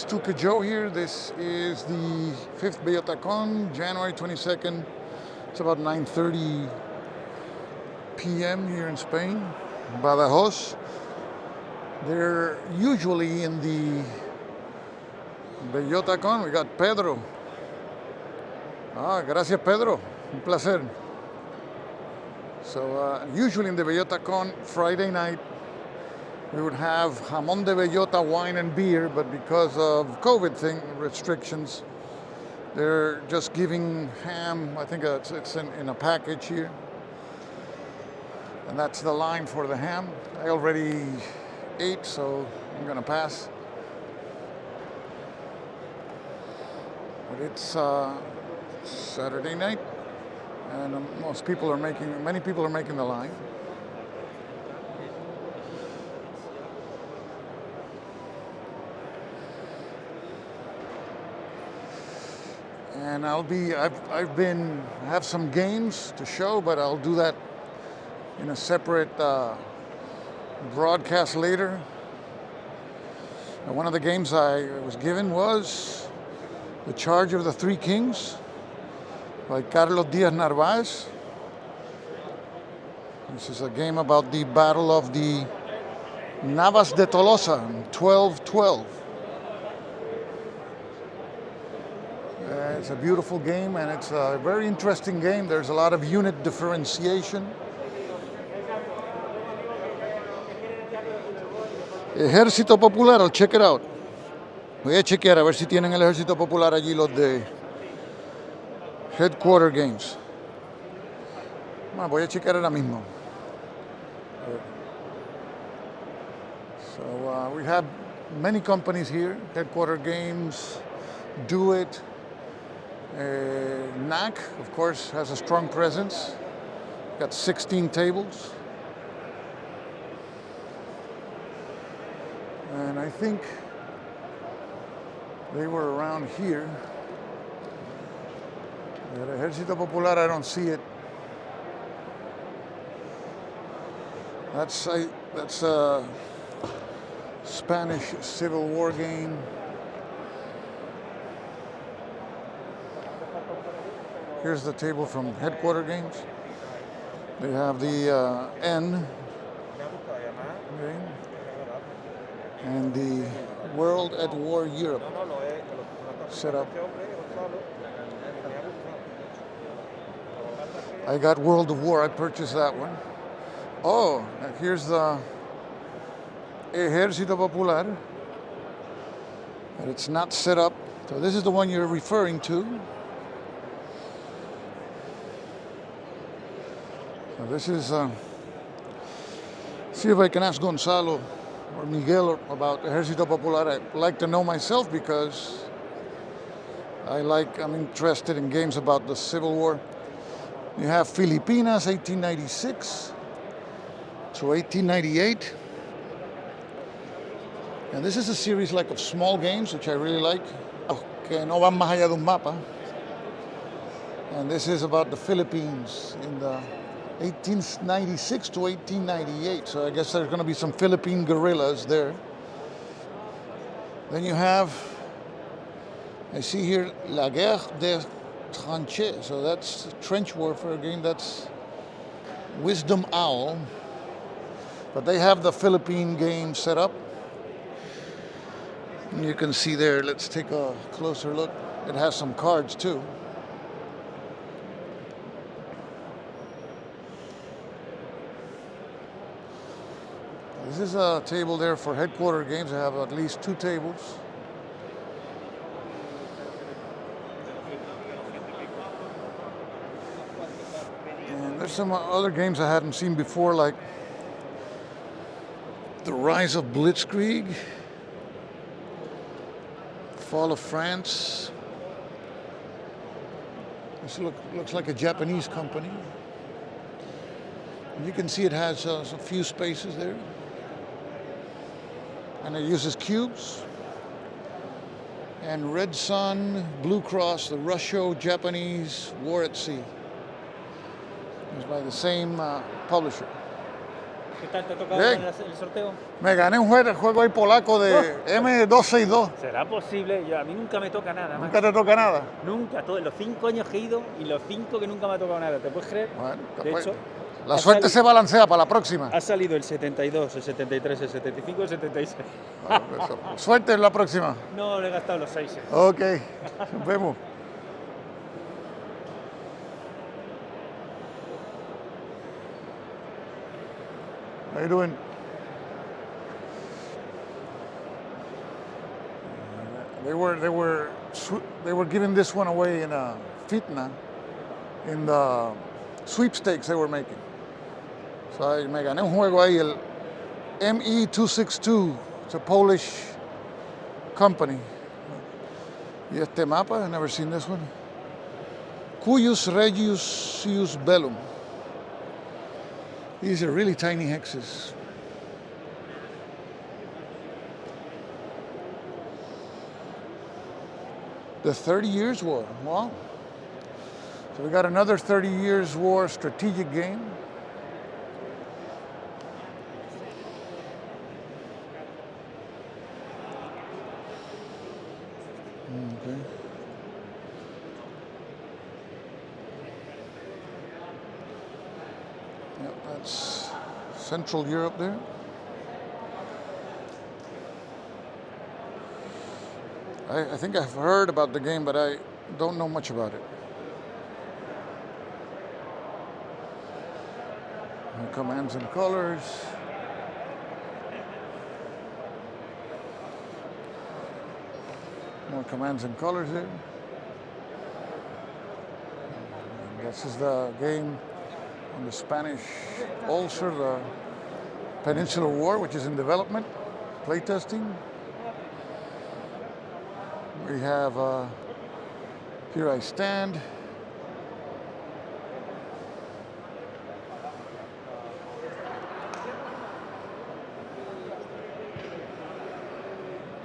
Stupid Joe here. This is the 5th Bellota Con, January 22nd. It's about 9:30 p.m. here in Spain, Badajoz. They're usually in the Bellota Con. We got Pedro. Gracias Pedro. Un placer. So usually in the Bellota Con, Friday night, we would have jamón de bellota, wine and beer, but because of COVID restrictions, they're just giving ham. I think it's in a package here. And that's the line for the ham. I already ate, so I'm gonna pass. But it's Saturday night, and many people are making the line. And I have some games to show, but I'll do that in a separate broadcast later. And one of the games I was given was The Charge of the Three Kings by Carlos Díaz Narváez. This is a game about the Battle of the Navas de Tolosa in 1212. It's a beautiful game, and it's a very interesting game. There's a lot of unit differentiation. Ejército Popular, I'll check it out. Voy a chequear a ver si tienen el Ejército Popular allí los de Headquarter Games. Voy a chequear ahora mismo. So we have many companies here. Headquarter Games, Do It. NAC, of course, has a strong presence. Got 16 tables. And I think they were around here. At Ejército Popular, I don't see it. That's a Spanish Civil War game. Here's the table from Headquarter Games. They have the N game and the World at War Europe set up. I got World of War. I purchased that one. Oh, here's the Ejército Popular. But it's not set up. So this is the one you're referring to. This is, see if I can ask Gonzalo or Miguel about Ejército Popular. I'd like to know myself because I'm interested in games about the Civil War. You have Filipinas, 1896 to 1898. And this is a series of small games, which I really like. Que no van más allá de un mapa. And this is about the Philippines in the 1896 to 1898, so I guess there's going to be some Philippine guerrillas there. Then you have, I see here, La Guerre des Tranchées, so that's trench warfare game. That's Wisdom Owl, but they have the Philippine game set up. And you can see there, let's take a closer look. It has some cards too. This is a table there for Headquarter Games. I have at least 2 tables. And there's some other games I hadn't seen before, like The Rise of Blitzkrieg, Fall of France. This looks like a Japanese company. And you can see it has a few spaces there. And it uses cubes. And Red Sun, Blue Cross, the Russo-Japanese War at Sea. It's by the same publisher. ¿Qué tal? ¿Te ha tocado Bien. el sorteo? Me gané un juego ahí polaco de M262. ¿Será posible? A mí nunca me toca nada. ¿Nunca te toca nada? Nunca, todos los 5 años que he ido y los 5 que nunca me ha tocado nada. ¿Te puedes creer? Bueno, De hecho, la suerte se balancea para la próxima. ha salido el 72, el 73, el 75, el 76. Bueno, suerte en la próxima. No, le he gastado los 6. Ok, nos vemos. How you doing? They were giving this one away in a Fitna in the sweepstakes they were making. So me gané un juego ahí, el ME262. It's a Polish company. Y este mapa, I've never seen this one. Cuius Regius Sius Bellum. These are really tiny hexes. The 30 Years' War, wow. So we got another 30 Years' War strategic game. Okay. Yep, that's Central Europe there. I think I've heard about the game, but I don't know much about it. Commands and colors. More commands and colors there. And this is the game on the Spanish Ulcer, the Peninsular War, which is in development, playtesting. We have Here I Stand.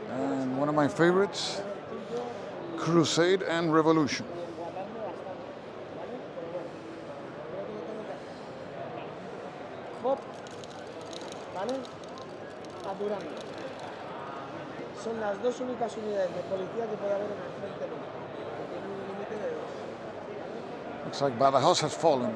And one of my favorites, Crusade and Revolution. Son las dos únicas unidades de policía que puede haber en el frente norte. Tiene un límite de 2. Looks like Badajoz has fallen.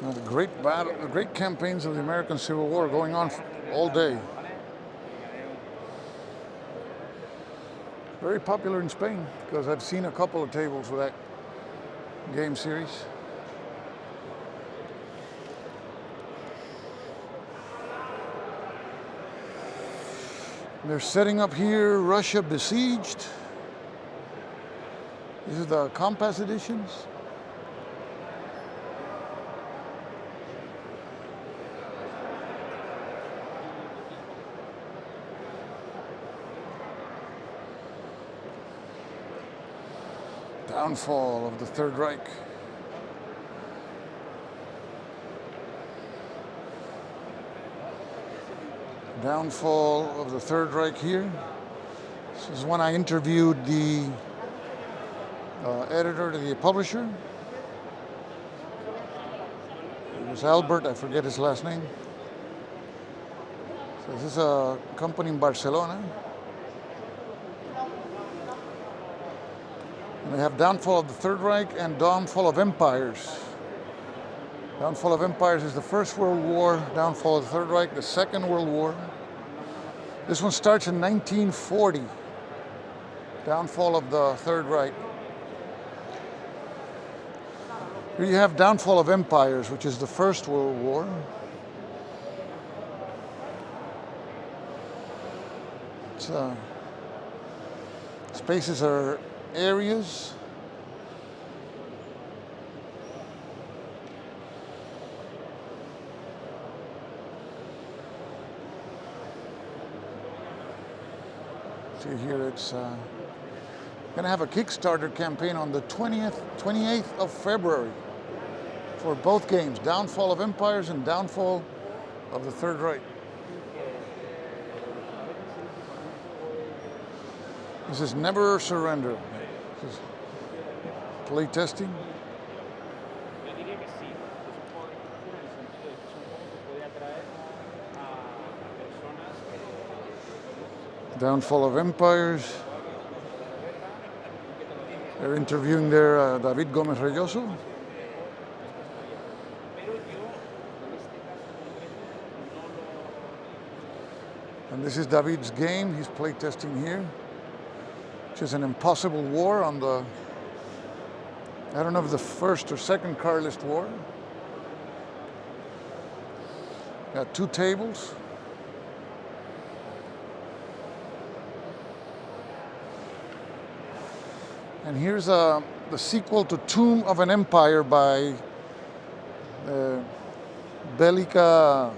Now the great campaigns of the American Civil War going on all day. Very popular in Spain because I've seen a couple of tables with that game series. They're setting up here Russia Besieged. This is the Compass editions. Downfall of the Third Reich. Downfall of the Third Reich here. This is when I interviewed the editor, the publisher. It was Albert, I forget his last name. So this is a company in Barcelona. And they have Downfall of the Third Reich and Downfall of Empires. Downfall of Empires is the First World War. Downfall of the Third Reich, the Second World War. This one starts in 1940. Downfall of the Third Reich. Here you have Downfall of Empires, which is the First World War. It's, spaces are areas. See here, it's going to have a Kickstarter campaign on the 28th of February for both games, Downfall of Empires and Downfall of the Third Reich. This is Never Surrender. This is play testing. Yo diría que sí. Es un juego de cultura en el sentido de que es un juego que puede atraer a personas que Downfall of Empires. They're interviewing there David Gómez Reyoso. And this is David's game. He's playtesting here, which is an impossible war on the, I don't know if the first or second Carlist war. Got 2 tables. And here's the sequel to Tomb of an Empire by Bellota,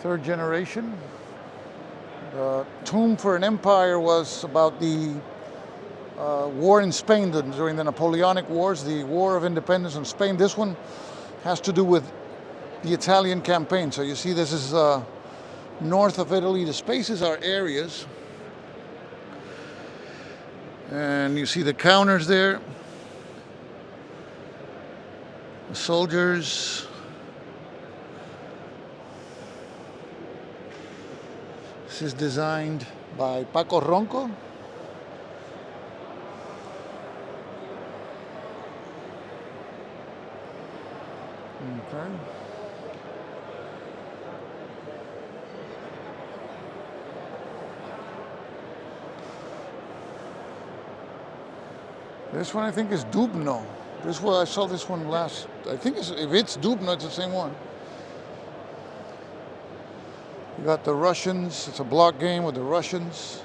3rd generation. Tomb for an Empire was about the war in Spain during the Napoleonic Wars, the War of Independence in Spain. This one has to do with the Italian campaign. So you see this is north of Italy. The spaces are areas. And you see the counters there. The soldiers. This is designed by Paco Ronco. Okay. This one I think is Dubno. This one I saw this one last. I think if it's Dubno, it's the same one. You got the Russians. It's a block game with the Russians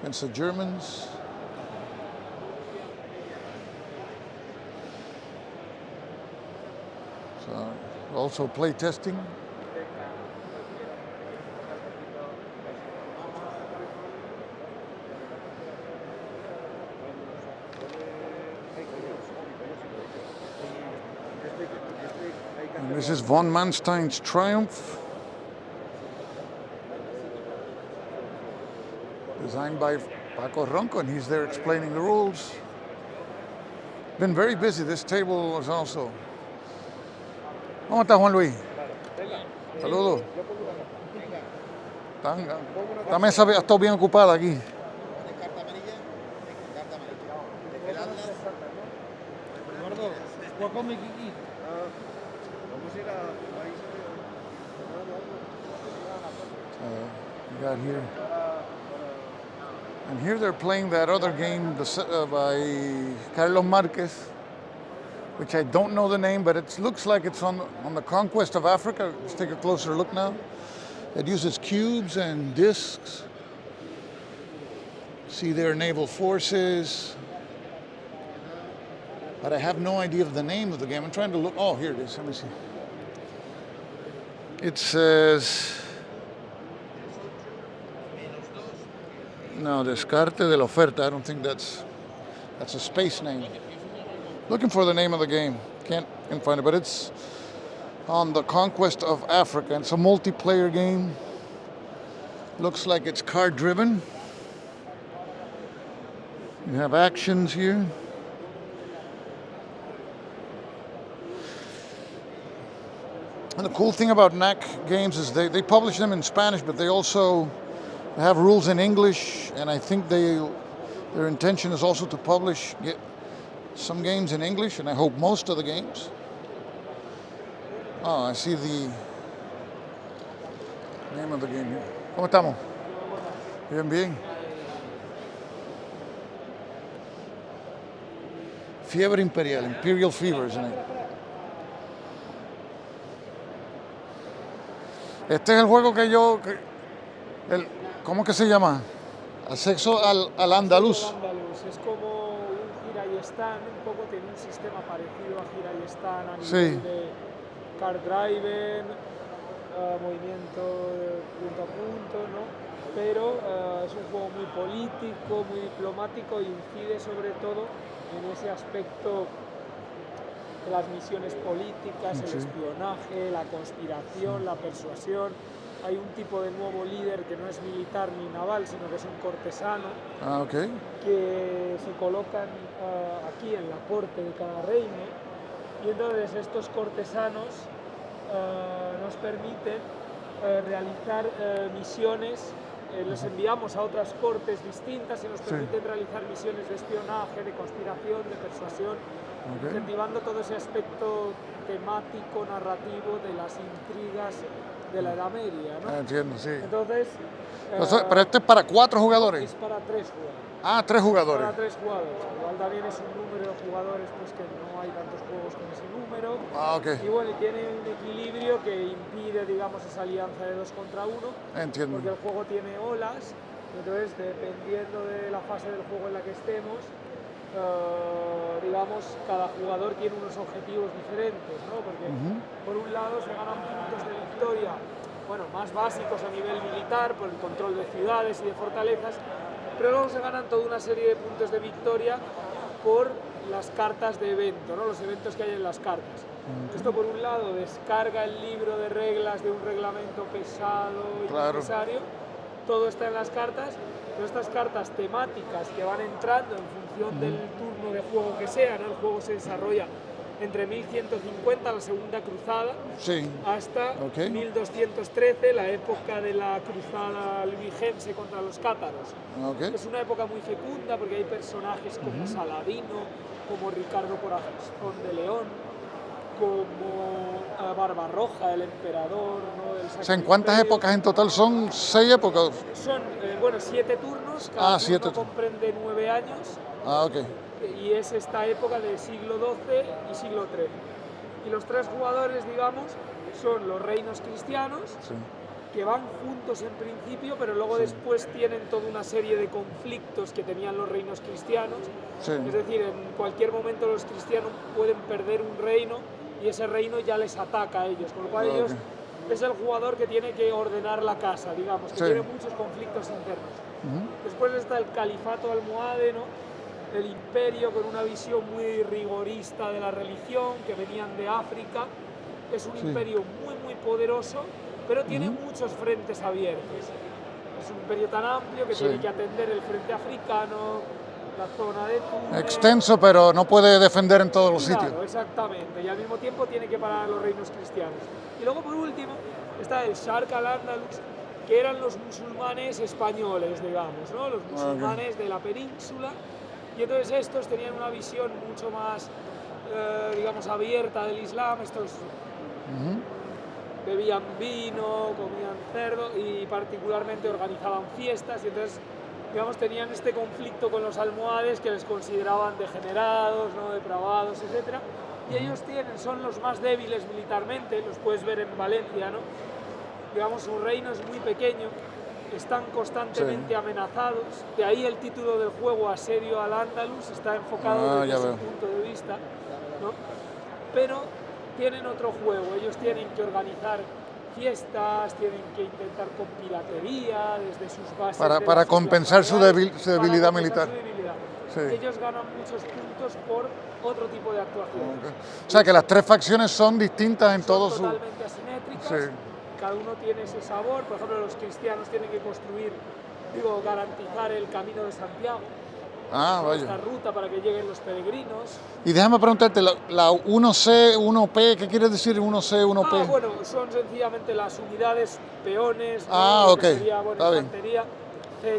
against the Germans. So also play testing. And this is von Manstein's Triumph, designed by Paco Ronco, and he's there explaining the rules. Been very busy. This table is also. ¿Cómo está Juan Luis? Saludos. Esta mesa ha estado bien ocupada aquí. You got here. And here they're playing that other game by Carlos Marquez, which I don't know the name, but it looks like it's on the conquest of Africa. Let's take a closer look now. It uses cubes and discs. See their naval forces. But I have no idea of the name of the game. I'm trying to look. Oh, here it is. Let me see. It says, no, Descarte de la Oferta. I don't think that's a space name. Looking for the name of the game. Can't find it, but it's on the conquest of Africa. It's a multiplayer game. Looks like it's card driven. You have actions here. And the cool thing about NAC games is they publish them in Spanish, but they also have rules in English, and I think their intention is also to publish some games in English, and I hope most of the games. Oh, I see the name of the game here. ¿Cómo estamos? Bien, bien. Fiebre Imperial, Imperial Fever, isn't it? Este es el juego que yo... ¿Cómo que se llama? Acceso al andaluz. Es como un gira y stand, un poco tiene un sistema parecido a gira y stand a nivel Sí. de card driven, movimiento de punto a punto, ¿no? Pero es un juego muy político, muy diplomático, e incide sobre todo en ese aspecto de las misiones políticas, el espionaje, la conspiración, la persuasión. hay un tipo de nuevo líder que no es militar ni naval, sino que es un cortesano, que se colocan aquí en la corte de cada reino, y entonces estos cortesanos nos permiten realizar misiones, los enviamos a otras cortes distintas y nos permiten realizar misiones de espionaje, de conspiración, de persuasión, incentivando todo ese aspecto temático, narrativo de las intrigas de la Edad Media, ¿no? Entiendo, sí. Entonces, Pero este es para 4 jugadores. es para 3 jugadores. Ah, 3 jugadores. Para 3 jugadores. Igual también es un número de jugadores pues que no hay tantos juegos con ese número. Ah, ok. Y bueno, y tiene un equilibrio que impide, digamos, esa alianza de 2 contra 1. Entiendo. Porque el juego tiene olas, entonces dependiendo de la fase del juego en la que estemos, digamos, cada jugador tiene unos objetivos diferentes, ¿no? Porque por un lado se ganan puntos de victoria, bueno, más básicos a nivel militar, por el control de ciudades y de fortalezas, pero luego se ganan toda una serie de puntos de victoria por las cartas de evento, ¿no? Los eventos que hay en las cartas. Esto por un lado descarga el libro de reglas de un reglamento pesado y necesario, todo está en las cartas, pero estas cartas temáticas que van entrando en función del turno de juego que sea, ¿no? El juego se desarrolla entre 1150, la Segunda Cruzada, hasta 1213, la época de la cruzada albigense contra los cátaros. Es una época muy fecunda porque hay personajes como Saladino, como Ricardo Corazón de León, como Barbarroja, el emperador, ¿no? O sea, ¿en cuántas épocas en total son? 6 épocas. Son, bueno, 7 turnos, cada turno comprende 9 años. Y es esta época del siglo XII y siglo XIII. Y los 3 jugadores, digamos, son los reinos cristianos, que van juntos en principio, pero luego después tienen toda una serie de conflictos que tenían los reinos cristianos. Es decir, en cualquier momento los cristianos pueden perder un reino y ese reino ya les ataca a ellos, con lo cual ellos es el jugador que tiene que ordenar la casa, digamos, que tiene muchos conflictos internos. Después está el califato almohade, ¿no? El imperio, con una visión muy rigorista de la religión, que venían de África. Es un imperio muy poderoso, pero tiene muchos frentes abiertos. Es un imperio tan amplio que tiene que atender el frente africano, la zona de Túnez. Extenso, pero no puede defender en todos los sitios. Exactamente, y al mismo tiempo tiene que parar a los reinos cristianos. Y luego, por último, está el Sharq al-Andalus, que eran los musulmanes españoles, digamos, ¿no? Los musulmanes de la península. Y entonces estos tenían una visión mucho más, digamos, abierta del Islam. Estos bebían vino, comían cerdo y particularmente organizaban fiestas. Y entonces, digamos, tenían este conflicto con los almohades que les consideraban degenerados, ¿no? Depravados, etc. Y ellos son los más débiles militarmente, los puedes ver en Valencia, ¿no? Digamos, su reino es muy pequeño, están constantemente amenazados, de ahí el título del juego, Asedio al Andalus, está enfocado desde ese punto de vista, ¿no? Pero tienen otro juego, ellos tienen que organizar fiestas, tienen que intentar con piratería desde sus bases para compensar su debilidad militar. Ellos ganan muchos puntos por otro tipo de actuación. O sea que las 3 facciones son distintas en todo su... Totalmente asimétricas. Cada uno tiene ese sabor. Por ejemplo, los cristianos tienen que construir, garantizar el camino de Santiago. Esta ruta para que lleguen los peregrinos. Y déjame preguntarte, la 1C, 1P, ¿qué quiere decir 1C, 1P? Bueno, son sencillamente las unidades, peones, sería, infantería,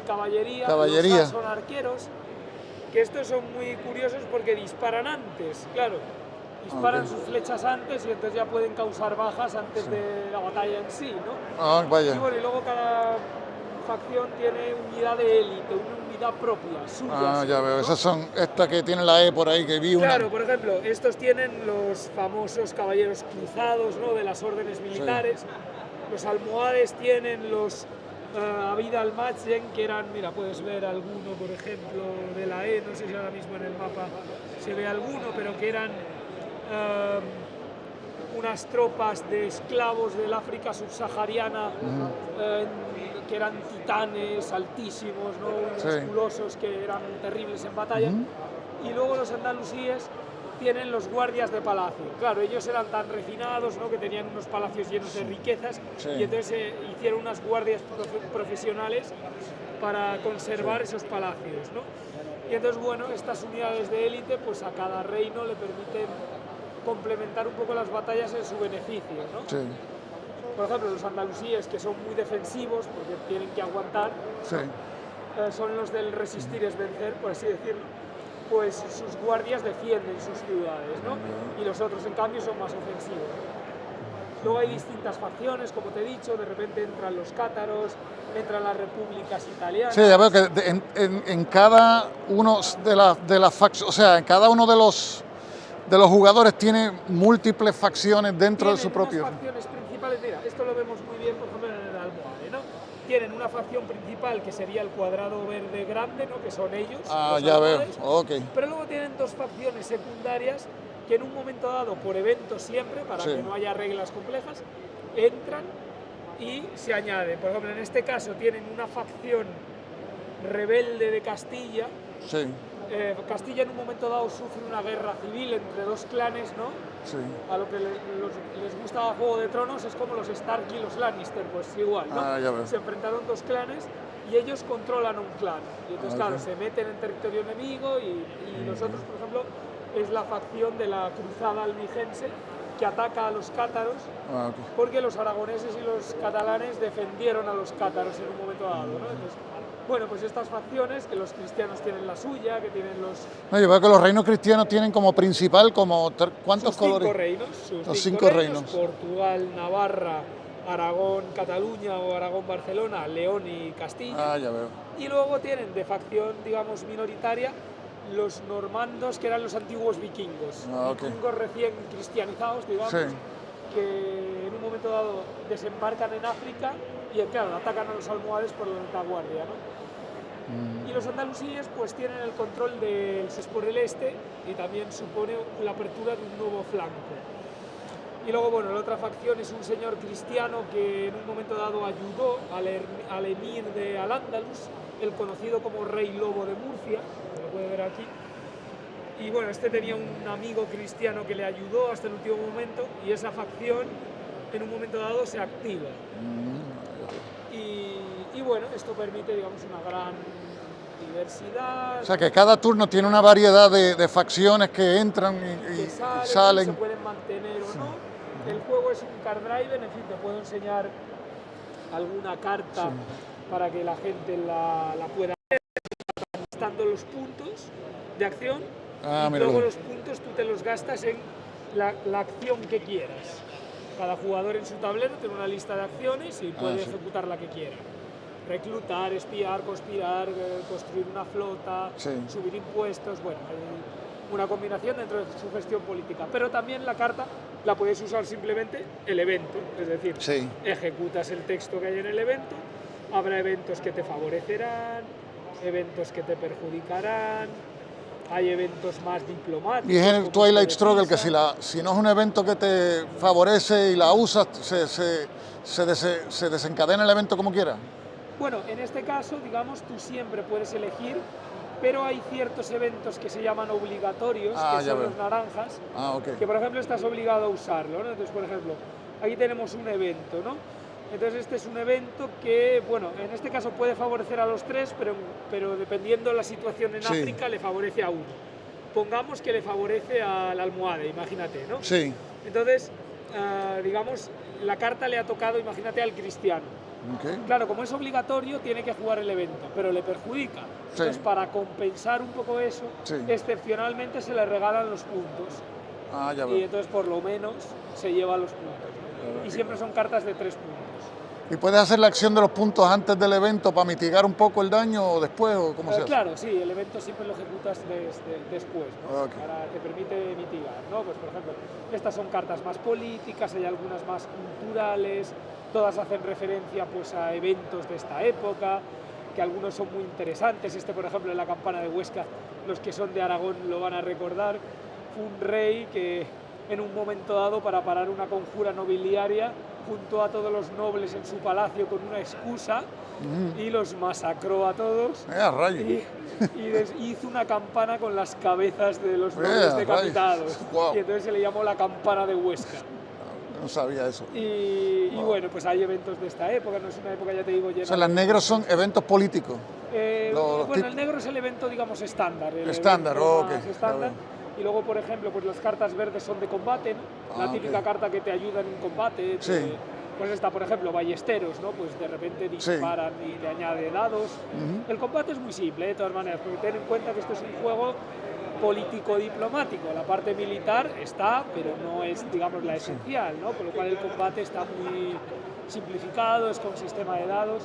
caballería, los A son arqueros, que estos son muy curiosos porque disparan antes, claro. Disparan sus flechas antes y entonces ya pueden causar bajas antes de la batalla en sí, ¿no? Y bueno, y luego cada facción tiene unidad de élite, una unidad propia, suya. Ya veo, esas son estas que tienen la E por ahí, que vi una. Claro, por ejemplo, estos tienen los famosos caballeros cruzados, ¿no? De las órdenes militares. Los almohades tienen los Abid al-Majden, que eran, mira, puedes ver alguno, por ejemplo, de la E, no sé si ahora mismo en el mapa se ve alguno, pero que eran unas tropas de esclavos del África subsahariana, que eran titanes altísimos, ¿no? Musculosos, que eran terribles en batalla. Y luego los andalusíes, tienen los guardias de palacio. Claro, ellos eran tan refinados, ¿no?, que tenían unos palacios llenos de riquezas, y entonces hicieron unas guardias profesionales para conservar esos palacios, ¿no? Y entonces, bueno, estas unidades de élite, pues a cada reino le permiten complementar un poco las batallas en su beneficio, ¿no? Sí. Por ejemplo, los andalusíes, que son muy defensivos porque tienen que aguantar, son los del resistir es vencer, por así decirlo, pues sus guardias defienden sus ciudades, ¿no? Y los otros, en cambio, son más ofensivos. Luego hay distintas facciones, como te he dicho, de repente entran los cátaros, entran las repúblicas italianas. Sí, ya veo que en cada uno de las facciones, o sea, en cada uno de los jugadores tiene múltiples facciones dentro de su propio. Unas facciones principales, mira, esto lo vemos muy bien, por ejemplo, en el almohade, ¿no? Tienen una facción principal que sería el cuadrado verde grande, ¿no?, que son ellos. Ah, ya veo, ok. Pero luego tienen dos facciones secundarias que en un momento dado, por evento siempre, para que no haya reglas complejas, entran y se añaden. Por ejemplo, en este caso tienen una facción rebelde de Castilla. Sí. Castilla en un momento dado sufre una guerra civil entre dos clanes, ¿no? Sí. A lo que les gustaba Juego de Tronos es como los Stark y los Lannister, pues igual, ¿no? Ah, ya veo. Se enfrentaron dos clanes y ellos controlan un clan. Y entonces, claro, se meten en territorio enemigo y nosotros, por ejemplo, es la facción de la cruzada albigense que ataca a los cátaros, porque los aragoneses y los catalanes defendieron a los cátaros en un momento dado, ¿no? Entonces, bueno, pues estas facciones, que los cristianos tienen la suya, que tienen los... No, yo veo que los reinos cristianos tienen como principal, como ¿cuántos colores? Sus cinco reinos. Portugal, Navarra, Aragón, Cataluña o Aragón, Barcelona, León y Castilla. Ah, ya veo. Y luego tienen de facción, digamos, minoritaria, los normandos, que eran los antiguos vikingos. Vikingos recién cristianizados, digamos, que en un momento dado desembarcan en África y, claro, atacan a los almohades por la retaguardia, ¿no? Y los andalusíes pues tienen el control del por el este y también supone la apertura de un nuevo flanco. Y luego, bueno, la otra facción es un señor cristiano que en un momento dado ayudó al emir de Al-Ándalus, el conocido como Rey Lobo de Murcia, que lo puede ver aquí. Y bueno, este tenía un amigo cristiano que le ayudó hasta el último momento y esa facción en un momento dado se activa. Y bueno, esto permite, digamos, una gran diversidad. O sea, que cada turno tiene una variedad de facciones que entran y salen. Se pueden mantener o no. El juego es un card driver, en fin, te puedo enseñar alguna carta para que la gente la pueda ver, estando los puntos de acción, y luego los puntos tú te los gastas en la acción que quieras. Cada jugador en su tablero tiene una lista de acciones y puede ejecutar la que quiera. Reclutar, espiar, conspirar, construir una flota, subir impuestos, bueno, hay una combinación dentro de su gestión política. Pero también la carta la puedes usar simplemente el evento, es decir, ejecutas el texto que hay en el evento, habrá eventos que te favorecerán, eventos que te perjudicarán, hay eventos más diplomáticos. Y es el Twilight Struggle, que si no es un evento que te favorece y la usas, se desencadena el evento como quiera. Bueno, en este caso, digamos, tú siempre puedes elegir, pero hay ciertos eventos que se llaman obligatorios, que son los naranjas, que por ejemplo estás obligado a usarlo, ¿no? Entonces, por ejemplo, aquí tenemos un evento, ¿no? Entonces este es un evento que, bueno, en este caso puede favorecer a los tres, pero dependiendo de la situación en África le favorece a uno. Pongamos que le favorece al almohade, imagínate, ¿no? Sí. Entonces, digamos, la carta le ha tocado, imagínate, al cristiano. Claro, como es obligatorio, tiene que jugar el evento, pero le perjudica. Entonces, para compensar un poco eso, excepcionalmente se le regalan los puntos. Y entonces, por lo menos, se lleva los puntos. Y siempre son cartas de 3 puntos. ¿Y puedes hacer la acción de los puntos antes del evento para mitigar un poco el daño o después? ¿O cómo se hace? Claro, sí, el evento siempre lo ejecutas después, ¿no? Te permite mitigar, ¿no? Pues, por ejemplo, estas son cartas más políticas, hay algunas más culturales, todas hacen referencia pues, a eventos de esta época, que algunos son muy interesantes. Este, por ejemplo, en la campana de Huesca, los que son de Aragón lo van a recordar, fue un rey que en un momento dado, para parar una conjura nobiliaria, juntó a todos los nobles en su palacio con una excusa y los masacró a todos. Rayo. Y hizo una campana con las cabezas de los nobles decapitados. Wow. Y entonces se le llamó la campana de Huesca. No sabía eso. Y bueno, pues hay eventos de esta época, no es una época, ya te digo, llena. O sea, las negros son eventos políticos. Bueno, el negro es el evento, digamos, estándar. Estándar, estándar. Y luego, por ejemplo, pues las cartas verdes son de combate, ¿no? La típica carta que te ayuda en un combate. Sí. Pues está, por ejemplo, ballesteros, ¿no? Pues de repente disparan y te añade dados. El combate es muy simple, de todas maneras, porque ten en cuenta que esto es un juego político-diplomático. La parte militar está, pero no es, digamos, la esencial, ¿no? Con lo cual el combate está muy simplificado, es con sistema de dados.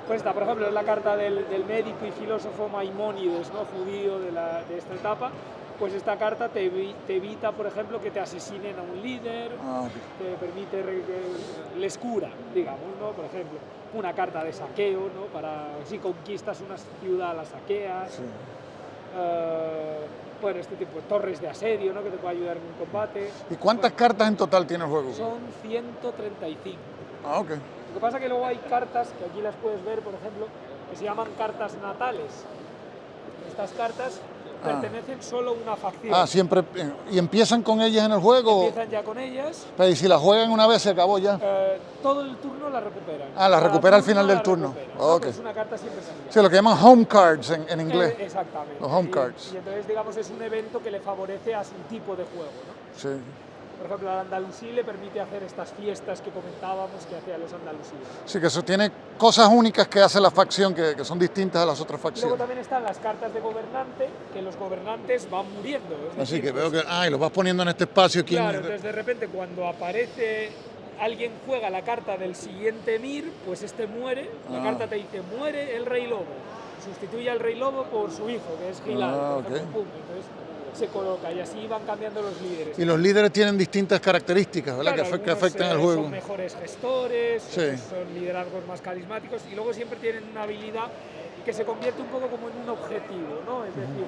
Pues esta, por ejemplo, es la carta del médico y filósofo Maimónides, ¿no? Judío de esta etapa. Pues esta carta te evita, por ejemplo, que te asesinen a un líder, te permite, les cura, digamos, ¿no? Por ejemplo, una carta de saqueo, ¿no? Para si conquistas una ciudad, la saqueas. Bueno, este tipo de torres de asedio, ¿no? Que te puede ayudar en un combate. ¿Y cuántas cartas en total tiene el juego? Son 135. Ah, ok. Lo que pasa es que luego hay cartas, que aquí las puedes ver, por ejemplo, que se llaman cartas natales. Estas cartas pertenecen solo a una facción. Siempre. ¿Y empiezan con ellas en el juego? Empiezan ya con ellas. Pero ¿y si las juegan una vez se acabó ya? Todo el turno la recuperan. La recupera al final del turno. Okay. Es una carta siempre similar. Sí, lo que llaman home cards en inglés. Exactamente. Los home cards. Y entonces, digamos, es un evento que le favorece a su tipo de juego, ¿no? Sí. Por ejemplo, al andalusí le permite hacer estas fiestas que comentábamos que hacían los andalusíes. Sí, que eso tiene cosas únicas que hace la facción que son distintas a las otras Y facciones. luego también están las cartas de gobernante, que los gobernantes van muriendo. Así que veo que, y lo vas poniendo en este espacio. Claro, entonces de repente cuando aparece, alguien juega la carta del siguiente emir, pues este muere, la carta te dice, muere el rey lobo. Sustituye al rey lobo por su hijo, que es Gilal, por ejemplo, entonces se coloca y así van cambiando los líderes. Y los líderes tienen distintas características, ¿verdad? Claro, que afectan al juego. Son mejores gestores, son liderazgos más carismáticos y luego siempre tienen una habilidad que se convierte un poco como en un objetivo, ¿no? Es decir,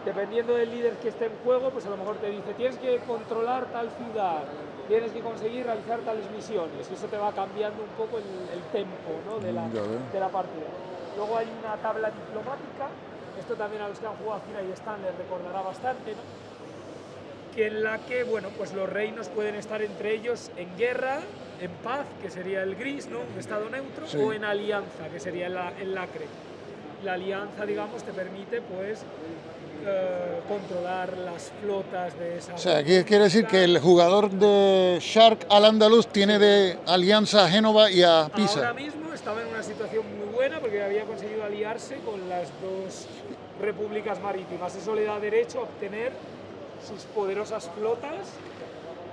dependiendo del líder que esté en juego, pues a lo mejor te dice, tienes que controlar tal ciudad, tienes que conseguir realizar tales misiones, y eso te va cambiando un poco el tempo, ¿no? de la partida. Luego hay una tabla diplomática. Esto también a los que han jugado Fitna y Stan les recordará bastante, ¿no? Que en la que, bueno, pues los reinos pueden estar entre ellos en guerra, en paz, que sería el gris, ¿no? Un estado neutro, o en alianza, que sería el lacre. La alianza, digamos, te permite, pues, controlar las flotas de esa... O sea, aquí quiere decir que el jugador de Shark al Andaluz tiene de alianza a Génova y a Pisa. Ahora mismo estaba en una situación muy buena porque había conseguido aliarse con las dos repúblicas marítimas. Eso le da derecho a obtener sus poderosas flotas.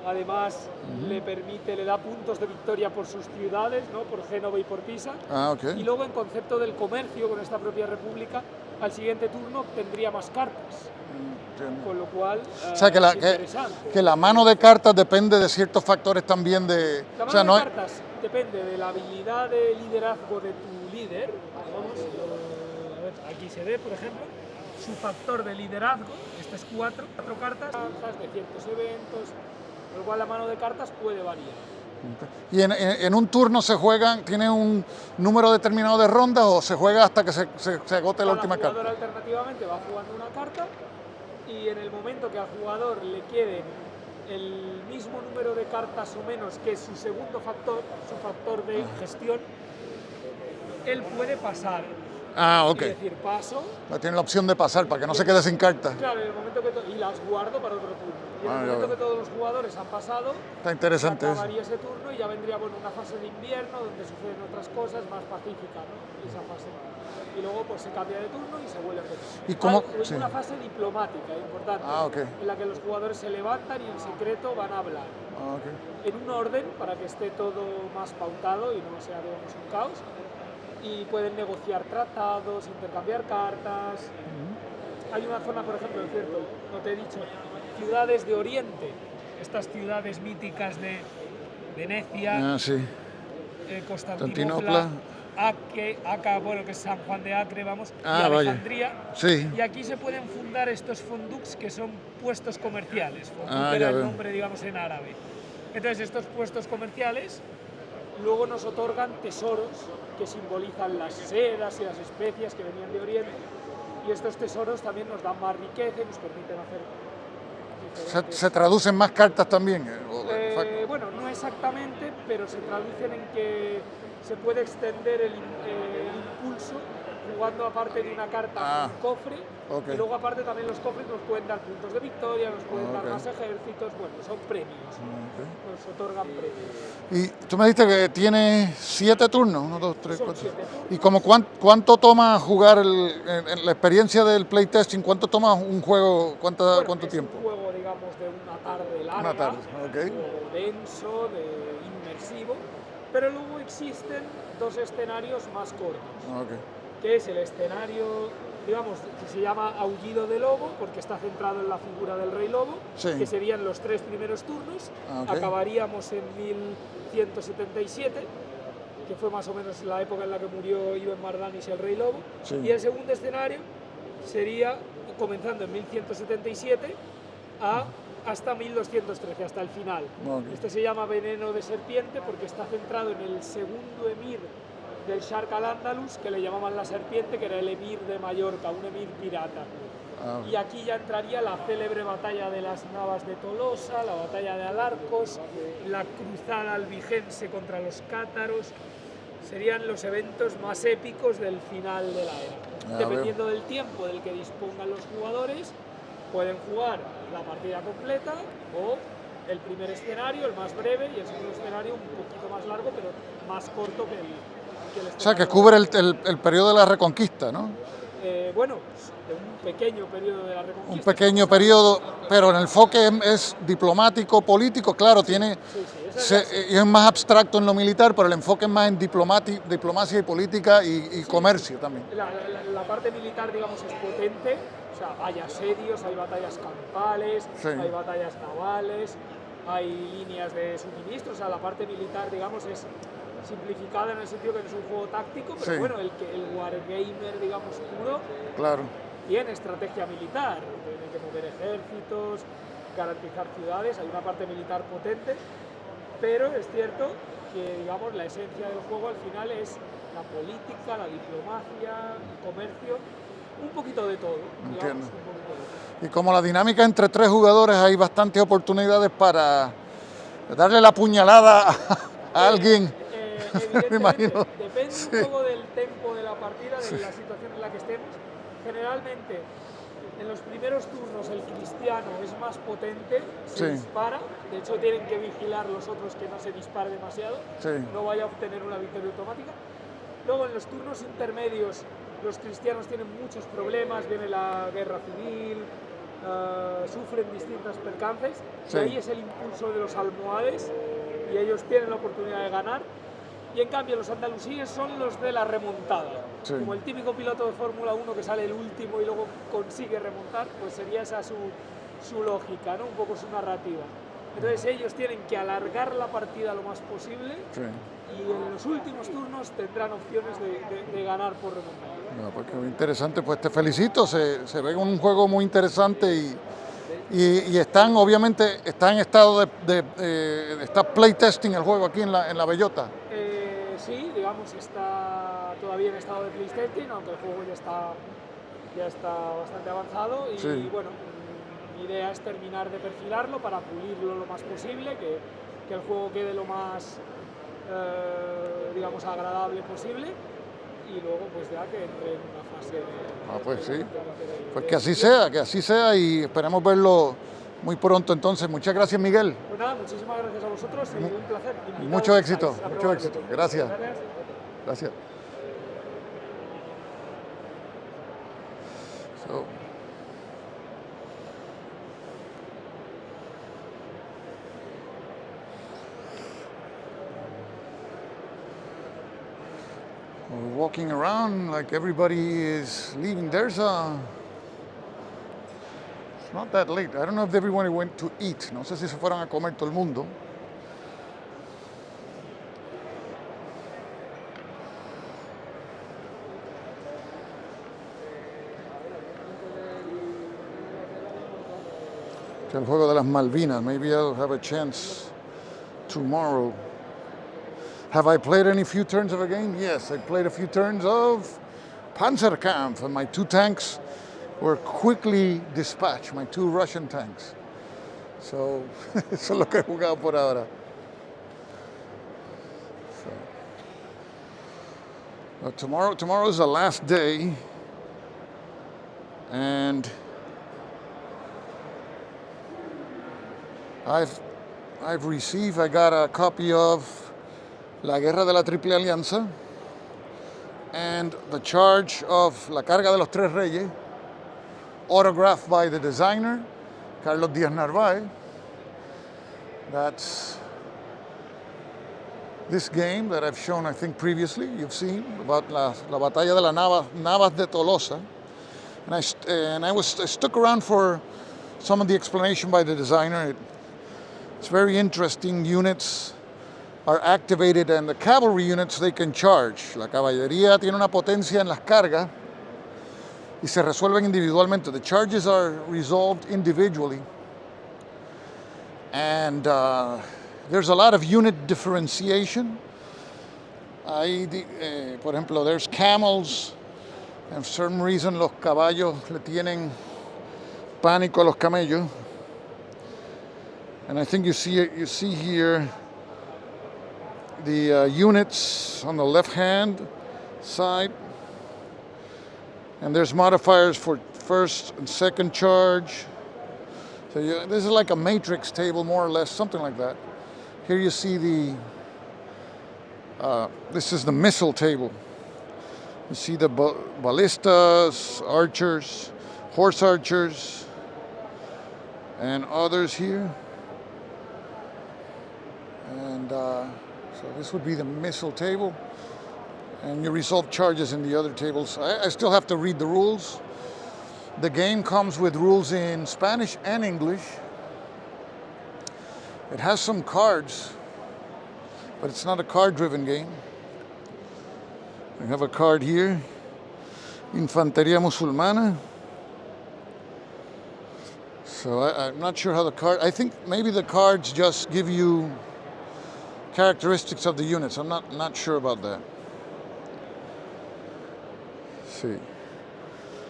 Además, le da puntos de victoria por sus ciudades, ¿no? Por Génova y por Pisa. Y luego, en concepto del comercio con esta propia república, al siguiente turno obtendría más cartas. Con lo cual, o sea, que la mano de cartas depende de ciertos factores también de... La mano de cartas depende de la habilidad de liderazgo de tu líder. Vamos, a ver, aquí se ve, por ejemplo, su factor de liderazgo. Este es cuatro cartas de ciertos eventos, con lo cual la mano de cartas puede variar. ¿Y en un turno se juegan, tiene un número determinado de rondas o se juega hasta que se agote la última carta? El jugador alternativamente va jugando una carta y en el momento que al jugador le queden el mismo número de cartas o menos que su segundo factor, su factor de gestión, él puede pasar. Ok. Es decir, paso. Tiene la opción de pasar para que no se quede sin cartas. Claro, en el momento y las guardo para otro turno. Y en el momento que todos los jugadores han pasado, está interesante, acabaría ese turno y ya vendría una fase de invierno donde suceden otras cosas más pacíficas, ¿no? Esa fase. Y luego pues se cambia de turno y se vuelve a empezar. ¿Y cómo? Es una fase diplomática importante, en la que los jugadores se levantan y en secreto van a hablar. En un orden para que esté todo más pautado y no sea, digamos, un caos. Y pueden negociar tratados, intercambiar cartas. Hay una zona, por ejemplo, cierto, no te he dicho, ciudades de Oriente, estas ciudades míticas de Venecia, Constantinopla, Acre, bueno, que es San Juan de Acre, vamos, y Alejandría. Y aquí se pueden fundar estos fonducs, que son puestos comerciales. Fonduc era el nombre, digamos, en árabe. Entonces, estos puestos comerciales luego nos otorgan tesoros que simbolizan las sedas y las especias que venían de Oriente, y estos tesoros también nos dan más riqueza y nos permiten hacer diferentes... ¿Se traducen más cartas también? Bueno, no exactamente, pero se traducen en que se puede extender el impulso jugando aparte de una carta un cofre, y luego aparte también los cofres nos pueden dar puntos de victoria, nos pueden dar más ejércitos, bueno, son premios, nos otorgan premios. Y tú me dijiste que tiene 7 turnos, 1, 2, 3, Son 4. 7 turnos. ¿Y como cuánto toma jugar en la experiencia del playtesting? ¿Cuánto toma un juego? ¿Cuánto tiempo? Es un juego, digamos, de una tarde larga, Una tarde, o denso, inmersivo, pero luego existen 2 escenarios más cortos, que es el escenario, digamos, que se llama Aullido de Lobo, porque está centrado en la figura del Rey Lobo, que serían los 3 primeros turnos. Acabaríamos en 1177, que fue más o menos la época en la que murió Ibn Mardanis, el Rey Lobo, y el segundo escenario sería comenzando en 1177 hasta 1213, hasta el final. Este se llama Veneno de Serpiente porque está centrado en el segundo emir del Sharq al-Andalus, que le llamaban la Serpiente, que era el emir de Mallorca, un emir pirata. Y aquí ya entraría la célebre batalla de las Navas de Tolosa, la batalla de Alarcos, la cruzada albigense contra los cátaros. Serían los eventos más épicos del final de la era. Dependiendo del tiempo del que dispongan los jugadores, pueden jugar la partida completa o el primer escenario, el más breve, y el segundo escenario un poquito más largo, pero más corto que el escenario. O sea, que cubre el periodo de la Reconquista, ¿no? Bueno, de un pequeño periodo de la Reconquista. Un pequeño periodo, pero el enfoque es diplomático, político, claro, tiene... es más abstracto en lo militar, pero el enfoque es más en diplomacia y política y comercio también. La parte militar, digamos, es potente, o sea, hay asedios, hay batallas campales, hay batallas navales, hay líneas de suministros, o sea, la parte militar, digamos, es simplificada en el sentido que no es un juego táctico, pero bueno, el wargamer, digamos, puro, tiene estrategia militar, tiene que mover ejércitos, garantizar ciudades, hay una parte militar potente, pero es cierto que, digamos, la esencia del juego al final es la política, la diplomacia, el comercio, un poquito de todo. Entiendo. Y como la dinámica entre 3 jugadores, hay bastantes oportunidades para darle la puñalada a alguien. Me imagino. Depende un poco del tempo de la partida, de la situación en la que estemos. Generalmente, en los primeros turnos el cristiano es más potente, se dispara, de hecho tienen que vigilar los otros que no se dispare demasiado, no vaya a obtener una victoria automática. Luego en los turnos intermedios los cristianos tienen muchos problemas, viene la guerra civil, sufren distintas percances, y ahí es el impulso de los almohades y ellos tienen la oportunidad de ganar. Y en cambio los andalusíes son los de la remontada. Como el típico piloto de Fórmula 1 que sale el último y luego consigue remontar, pues sería esa su lógica, ¿no? Un poco su narrativa. Entonces ellos tienen que alargar la partida lo más posible y en los últimos turnos tendrán opciones de ganar por remontada. No, pues qué interesante, pues te felicito, se ve un juego muy interesante y están, obviamente, está en estado está playtesting el juego aquí en la Bellota. Sí, digamos, está todavía en estado de playtesting, aunque el juego ya está bastante avanzado y bueno, mi idea es terminar de perfilarlo para pulirlo lo más posible, que el juego quede lo más, digamos, agradable posible y luego pues ya que entre en una fase de... pues sí, pues que así sea y esperemos verlo muy pronto. Entonces, muchas gracias, Miguel. Pues nada, muchísimas gracias a vosotros y un placer. Mucho éxito, mucho éxito. Gracias. Gracias. So, we're walking around like everybody is leaving. It's not that late. I don't know if everyone went to eat. No sé si se fueron a comer todo el mundo. El juego de las Malvinas. Maybe I'll have a chance tomorrow. Have I played any few turns of a game? Yes, I played a few turns of Panzerkampf, and my 2 tanks were quickly dispatched, my 2 Russian tanks. So, eso es lo que he jugado por ahora. So, but tomorrow is the last day, and I got a copy of La Guerra de la Triple Alianza and the charge of La Carga de los Tres Reyes, autographed by the designer, Carlos Díaz Narváez. That's this game that I've shown, I think, previously. You've seen about la Batalla de la Navas de Tolosa. And I stuck around for some of the explanation by the designer. It's very interesting. Units are activated, and the cavalry units, they can charge. La caballería tiene una potencia en las cargas y se resuelven individualmente. The charges are resolved individually. And there's a lot of unit differentiation. Por ejemplo, there's camels, and for some reason los caballos le tienen pánico a los camellos. And I think you see here the units on the left-hand side, and there's modifiers for first and second charge. So this is like a matrix table, more or less, something like that. Here you see this is the missile table. You see the ballistas, archers, horse archers, and others here. And so this would be the missile table, and you resolve charges in the other tables. I still have to read the rules. The game comes with rules in Spanish and English. It has some cards, but it's not a card-driven game. I have a card here, Infantería Musulmana. So I'm not sure how I think maybe the cards just give you characteristics of the units. I'm not sure about that.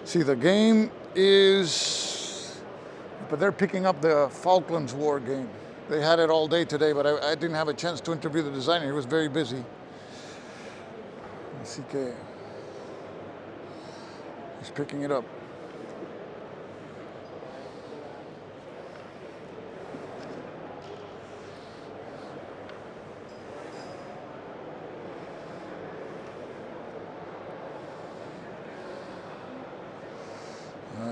See, the game is, but they're picking up the Falklands War game. They had it all day today, but I didn't have a chance to interview the designer. He was very busy. Así que he's picking it up.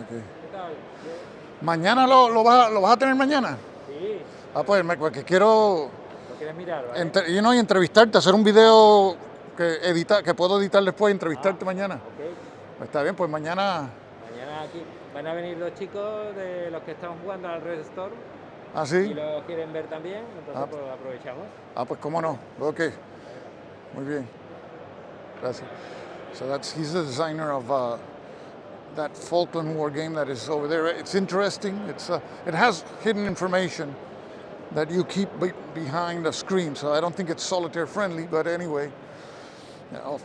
Okay. ¿Mañana lo vas a tener mañana? Sí. Ah, pues porque quiero ¿Lo quieres mirar? ¿Vale? y entrevistarte, hacer un video que puedo editar después y entrevistarte mañana. Okay. Pues está bien, pues mañana. Mañana aquí van a venir los chicos de los que están jugando al Red Storm. ¿Ah, sí? Y lo quieren ver también, entonces pues aprovechamos. Ah, pues cómo no. Ok. Muy bien. Gracias. So he's the designer of that Falkland War game that is over there. It's interesting. It has hidden information that you keep behind the screen, so I don't think it's solitaire friendly, but anyway,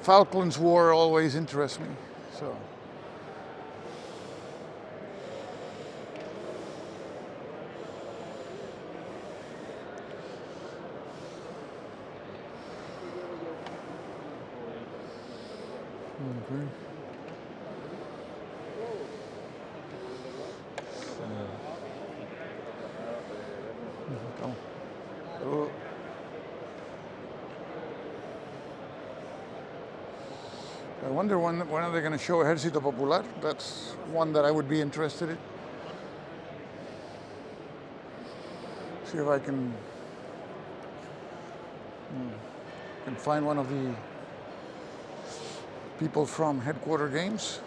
Falklands War always interests me. So. Okay. I wonder when are they going to show Ejército Popular? That's one that I would be interested in. See if I can find one of the people from Headquarter Games.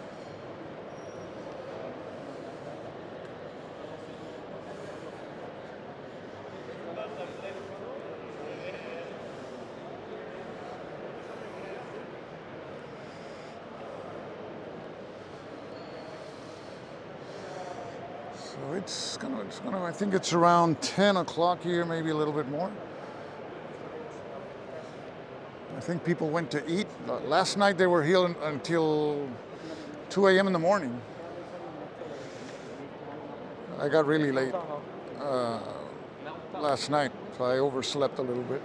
So it's gonna, I think it's around 10 o'clock here, maybe a little bit more. think people went to eat. Last night they were here until 2 a.m. in the morning. I got really late last night, so I overslept a little bit.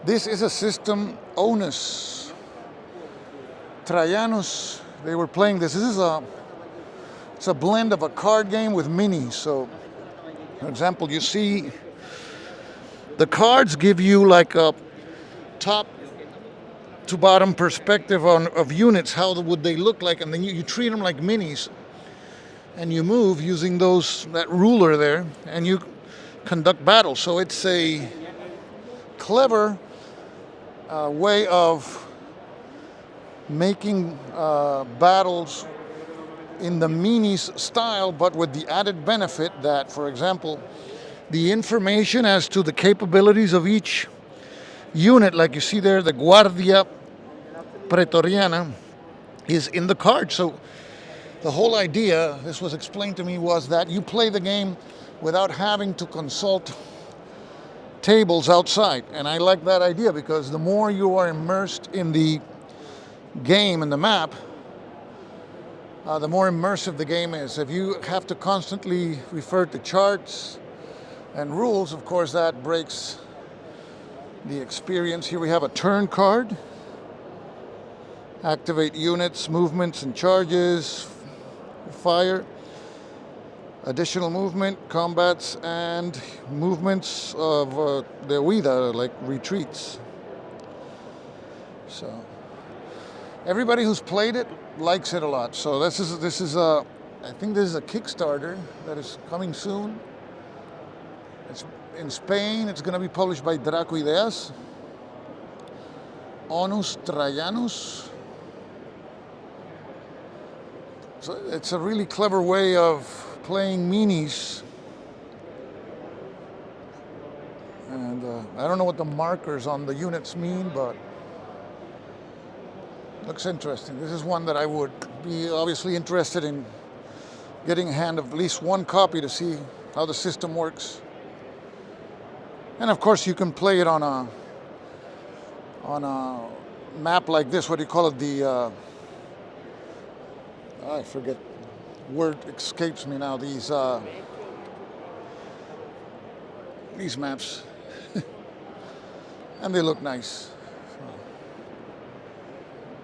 This is a system, Onus, Trajanus. They were playing this. It's a blend of a card game with minis. So, for example, you see the cards give you like a top to bottom perspective of units. How would they look like? And then you treat them like minis. And you move using that ruler there, and you conduct battles. So it's a clever way of making battles in the minis style, but with the added benefit that, for example, the information as to the capabilities of each unit, like you see there, the Guardia Pretoriana, is in the card. So the whole idea, this was explained to me, was that you play the game without having to consult tables outside. And I like that idea because the more you are immersed in the game and the map, the more immersive the game is. If you have to constantly refer to charts and rules, of course, that breaks the experience. Here we have a turn card. Activate units, movements, and charges. Fire, additional movement, combats, and movements of the huida, like retreats. So everybody who's played it likes it a lot. So this is I think this is a Kickstarter that is coming soon. It's in Spain. It's going to be published by Draco Ideas. Onus Trajanus. So it's a really clever way of playing minis. And I don't know what the markers on the units mean, but looks interesting. This is one that I would be obviously interested in getting a hand of at least one copy to see how the system works. And of course you can play it on a map like this. What do you call it? I forget, word escapes me now. These maps, and they look nice.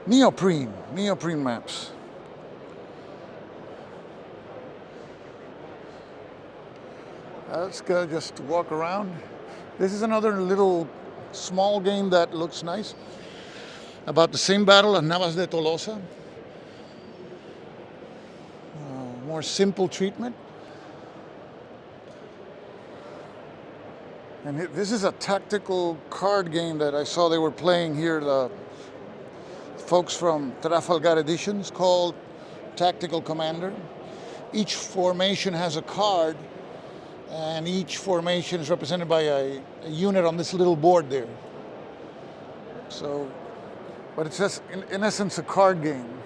Neoprene maps. Let's go just walk around. This is another little small game that looks nice. About the same battle as Navas de Tolosa. More simple treatment. And this is a tactical card game that I saw they were playing here, the folks from Trafalgar Editions, called Tactical Commander. Each formation has a card, and each formation is represented by a unit on this little board there. So, but it's just, in essence, a card game.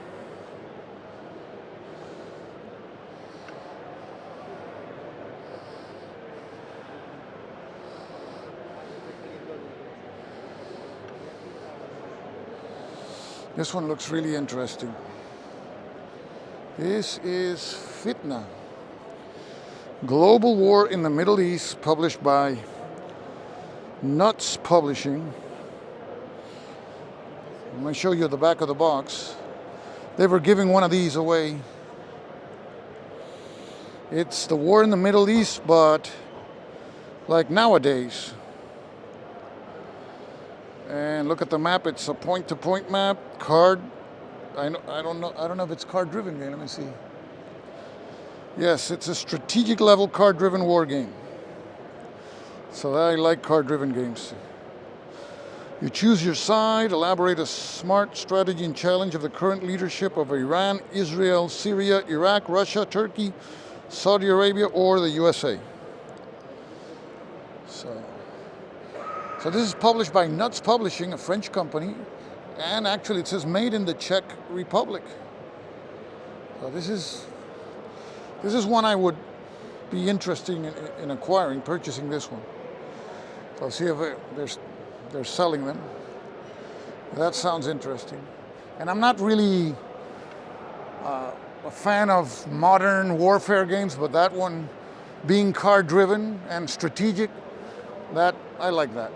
This one looks really interesting. This is Fitna, Global War in the Middle East, published by Nuts Publishing. I'm going to show you the back of the box. They were giving one of these away. It's the war in the Middle East, but like nowadays. And look at the map. It's a point-to-point map. Card. I don't know if it's card-driven game. Let me see. Yes, it's a strategic level card-driven war game. So I like card-driven games. You choose your side, elaborate a smart strategy and challenge of the current leadership of Iran, Israel, Syria, Iraq, Russia, Turkey, Saudi Arabia, or the USA. So this is published by Nuts Publishing, a French company, and actually it says made in the Czech Republic. So this is one I would be interested in acquiring, purchasing this one. So I'll see if there's they're selling them. That sounds interesting. And I'm not really a fan of modern warfare games, but that one, being card-driven and strategic, that I like that.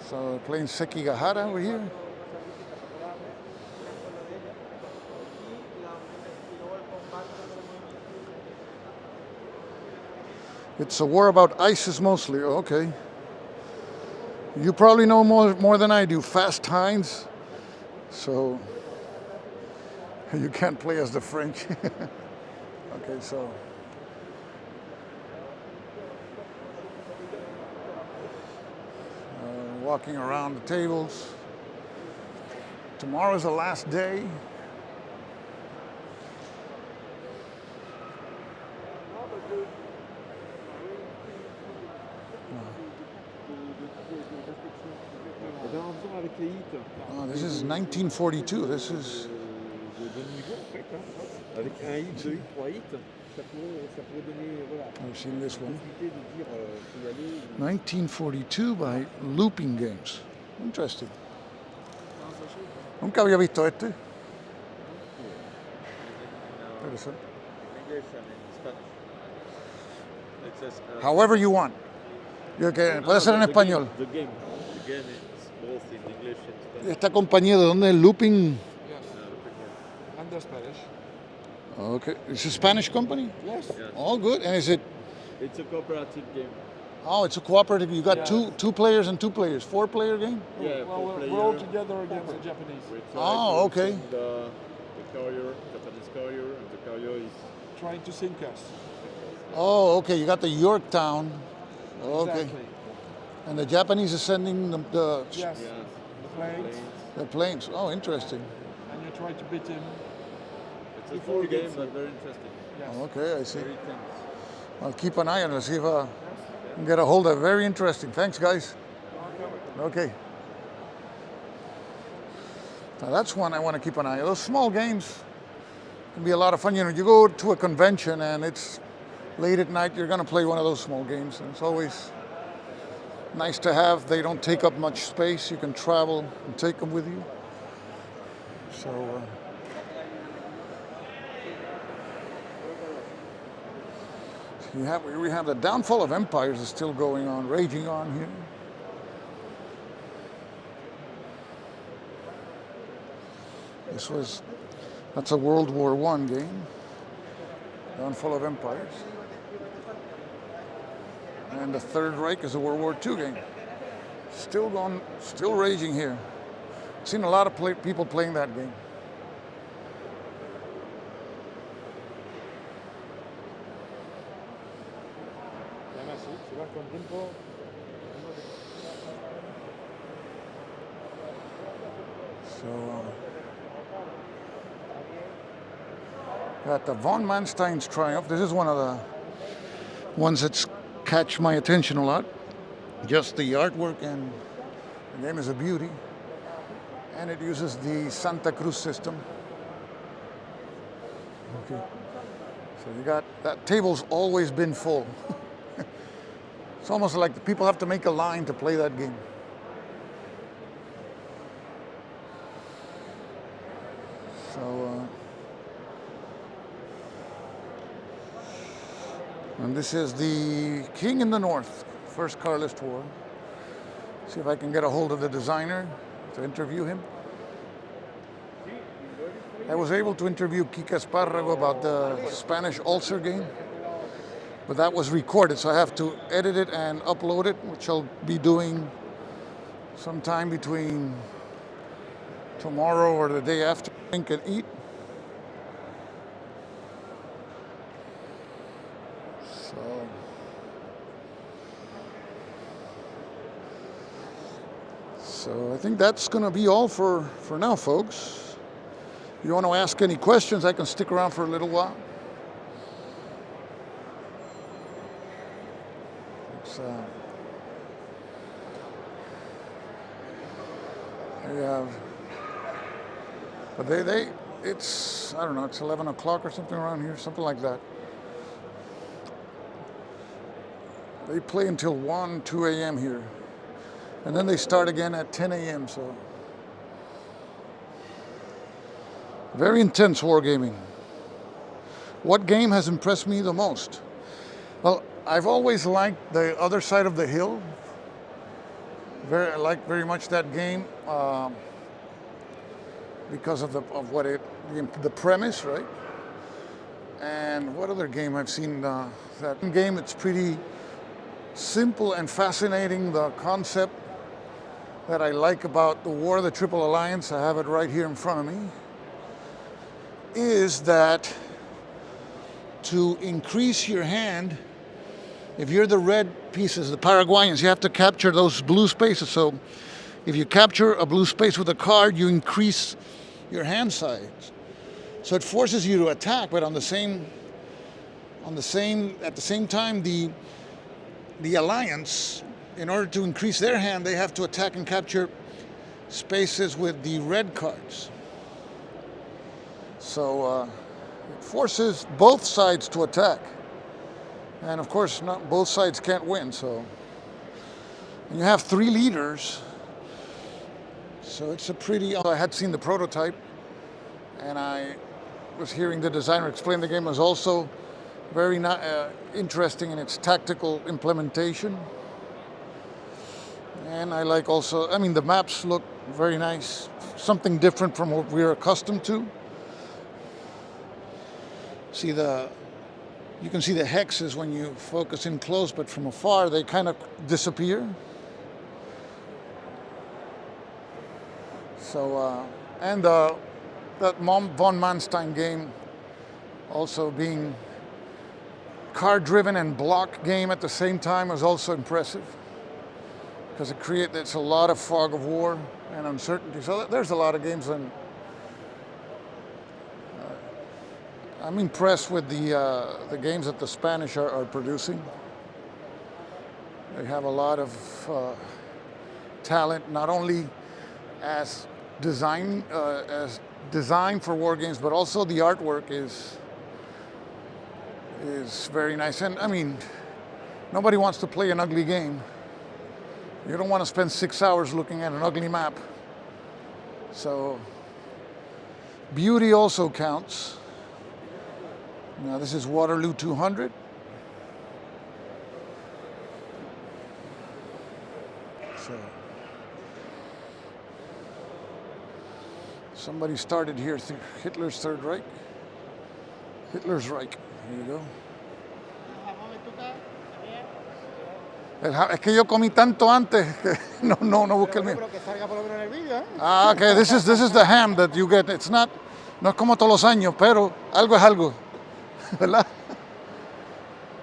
So playing Sekigahara over here. It's a war about ISIS mostly. Oh, okay. You probably know more than I do. Fast times. So you can't play as the French. Okay, so. Walking around the tables. Tomorrow's the last day. Oh, this is 1942. This is. I've seen this one. 1942 by Looping Games. Interesting. Nunca había visto este. Interesante. However you want. Puede ser en español. Esta compañía, ¿de dónde es? Looping. Under Spanish. Okay. It's a Spanish company? Yes. All good. And is it? It's a cooperative game. Oh, it's a cooperative. You got two players and 2 players. 4-player game? Yeah, Well, four we're all player. together against the Japanese. Oh, okay. The carrier, Japanese carrier, and the carrier is Trying to sink us. Oh, okay. You got the Yorktown. Okay. Exactly. And the Japanese are sending the Yes. The planes. the planes. Oh, interesting. And you try to beat him. it's a Before full we game, get but very interesting. Yes. Okay, I see. Very tense. I'll keep an eye on it, see if I can get a hold of it. Very interesting. Thanks, guys. Okay. Now that's one I want to keep an eye on. Those small games can be a lot of fun. You know, you go to a convention and it's late at night, you're going to play one of those small games. And it's always nice to have. They don't take up much space. You can travel and take them with you. So, we have the downfall of empires is still going on, raging on here. That's a World War I game. Downfall of empires. And the Third Reich is a World War II game. Still going, still raging here. I've seen a lot of people playing that game. So, got the von Manstein's Triumph. This is one of the ones that's catch my attention a lot. Just the artwork, and the game is a beauty. And it uses the Santa Cruz system. Okay. So you got, that table's always been full. It's almost like the people have to make a line to play that game. So, and this is the King in the North, First Carlist War. See if I can get a hold of the designer to interview him. I was able to interview Kika Esparrago about the Spanish Ulcer game, but that was recorded, so I have to edit it and upload it, which I'll be doing sometime between tomorrow or the day after. Drink and eat. So I think that's going to be all for now, folks. If you want to ask any questions, I can stick around for a little while. But it's, I don't know, it's 11 o'clock or something around here, something like that. they play until 1, 2 a.m. here. And then they start again at 10 a.m. So very intense wargaming. What game has impressed me the most? Well, I've always liked the other side of the hill. I like very much that game because of the premise, right? And what other game I've seen? That game, it's pretty simple and fascinating. The concept that I like about the War of the Triple Alliance, I have it right here in front of me, is that to increase your hand, if you're the red pieces, the Paraguayans, you have to capture those blue spaces. So if you capture a blue space with a card, you increase your hand size. So it forces you to attack, but at the same time, the Alliance, in order to increase their hand, they have to attack and capture spaces with the red cards. So it forces both sides to attack. And of course, not both sides can't win. So and you have 3 leaders. So it's a pretty. I had seen the prototype, and I was hearing the designer explain the game. Was also very interesting in its tactical implementation. And I like also. I mean, the maps look very nice. Something different from what we're accustomed to. You can see the hexes when you focus in close, but from afar they kind of disappear. So, and that von Manstein game, also being card-driven and block game at the same time, is also impressive because it's a lot of fog of war and uncertainty. So there's a lot of games, and I'm impressed with the games that the Spanish are producing. They have a lot of talent, not only as design for war games, but also the artwork is very nice. And I mean, nobody wants to play an ugly game. You don't want to spend 6 hours looking at an ugly map. So beauty also counts. Now this is Waterloo 200. So somebody started here, Hitler's Third Reich. Hitler's Reich, here you go. Es que yo comí tanto antes que no busqué el mío. Ah, okay, this is the ham that you get. It's no es como todos los años, pero algo es algo. ¿Verdad?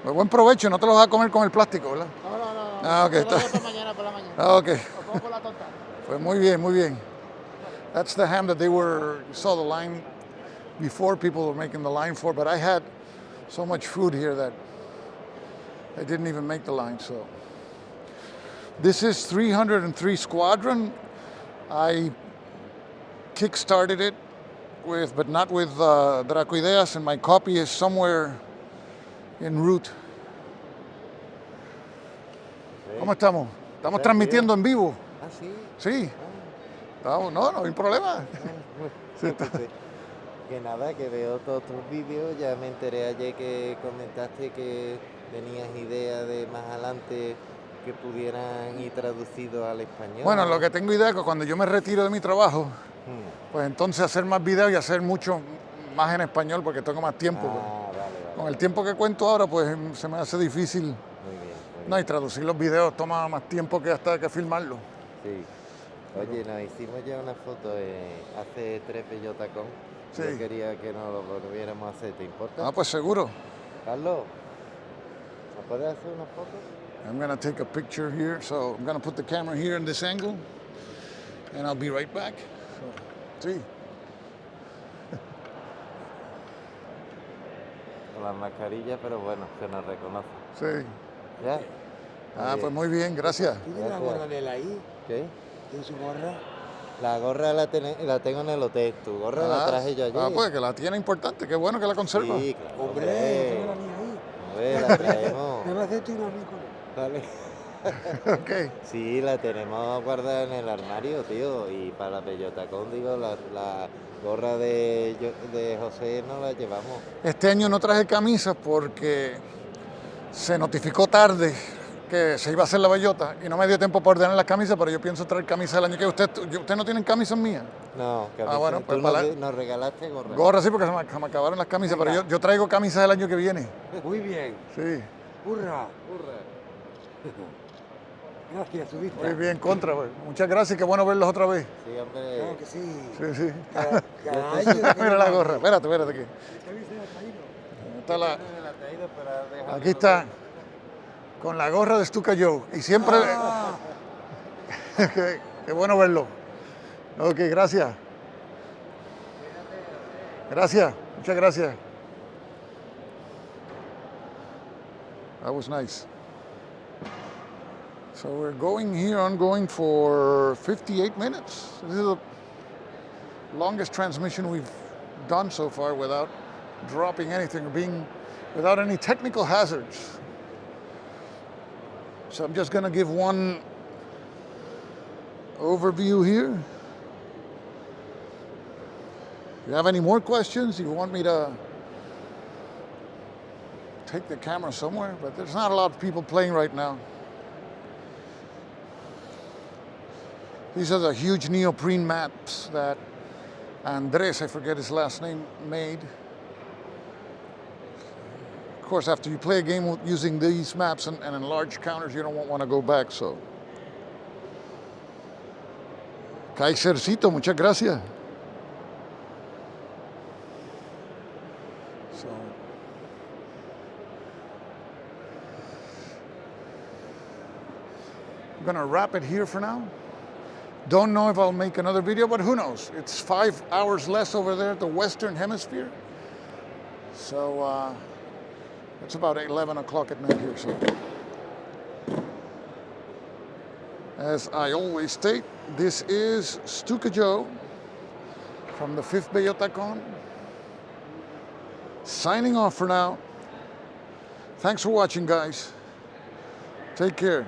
Pues buen provecho, no te lo vas a comer con el plástico, ¿verdad? No. Ah, ok, está. Por la mañana. Ah, ok. Lo pongo con la torta. Pues muy bien. That's the ham that you saw the line before, people were making the line for, but I had so much food here that I didn't even make the line, so. This is 303 Squadron. I kick-started it but not with Dracoideas, and my copy is somewhere en route. ¿Cómo estamos? ¿Estamos transmitiendo en vivo? Ah, sí. Sí. No hay problema. Que nada, que veo todos tus vídeos, ya me enteré ayer que comentaste que tenías idea de más adelante que pudieran ir traducidos al español. Bueno, lo que tengo idea es que cuando yo me retiro de mi trabajo, pues entonces hacer más videos y hacer mucho más en español porque tengo más tiempo. Vale. Con el tiempo que cuento ahora, pues se me hace difícil. Muy bien. No, y traducir los videos toma más tiempo que hasta que filmarlos. Sí. Oye, nos hicimos ya una foto hace 3 Bellota con. Sí. Yo quería que nos lo volviéramos a hacer, ¿te importa? Ah, pues seguro. Carlos, ¿me puedes hacer una foto? I'm going to take a picture here, so I'm going to put the camera here in this angle, and I'll be right back. So, sí. Con las mascarillas, pero bueno, se nos reconoce. Sí. ¿Ya? Pues muy bien, gracias. ¿Tienes la gorra de él ahí? ¿Qué? ¿Tienes su gorra? La gorra la tengo en el hotel. Tu gorra la traje yo ayer. Pues que la tiene importante, qué bueno que la conserva. Sí, claro. Hombre, tengo la mía ahí. La traemos. Me va a hacer tú una mía con él. Vale. Okay. Sí, la tenemos guardada en el armario, tío. Y para la Bellota Con, digo, la gorra de José no la llevamos. Este año no traje camisas porque se notificó tarde que se iba a hacer la bellota y no me dio tiempo para ordenar las camisas, pero yo pienso traer camisas el año que ¿Usted no tienen camisas mías? No, camisa. bueno, pues Tú nos regalaste gorra. Gorra sí, porque se me acabaron las camisas, pero yo traigo camisas el año que viene. Muy bien. Sí. ¡Hurra! Hurra. Gracias, subiste. Muy bien, contra. Pues. Muchas gracias, qué bueno verlos otra vez. Sí, hombre. Claro que sí. Sí, sí. Cada año Mira la gorra, espérate aquí. Está la, Me la he traído, pero déjame aquí está, con la gorra de Stuka Joe. Y siempre... qué bueno verlo. Ok, gracias. Gracias, muchas gracias. That was nice. So we're going for 58 minutes. This is the longest transmission we've done so far without dropping anything or without any technical hazards. So I'm just going to give one overview here. If you have any more questions, you want me to take the camera somewhere, but there's not a lot of people playing right now. These are the huge neoprene maps that Andres, I forget his last name, made. Of course, after you play a game using these maps and in large counters, you don't want to go back, so. Kaisercito, muchas gracias. So. I'm gonna wrap it here for now. Don't know if I'll make another video, but who knows? It's 5 hours less over there at the Western Hemisphere. So it's about 11 o'clock at night here. So, as I always state, this is Stuka Joe from the 5th Bellota Con. Signing off for now. Thanks for watching, guys. Take care.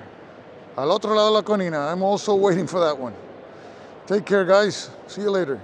Al otro lado de la colina. I'm also waiting for that one. Take care, guys. See you later.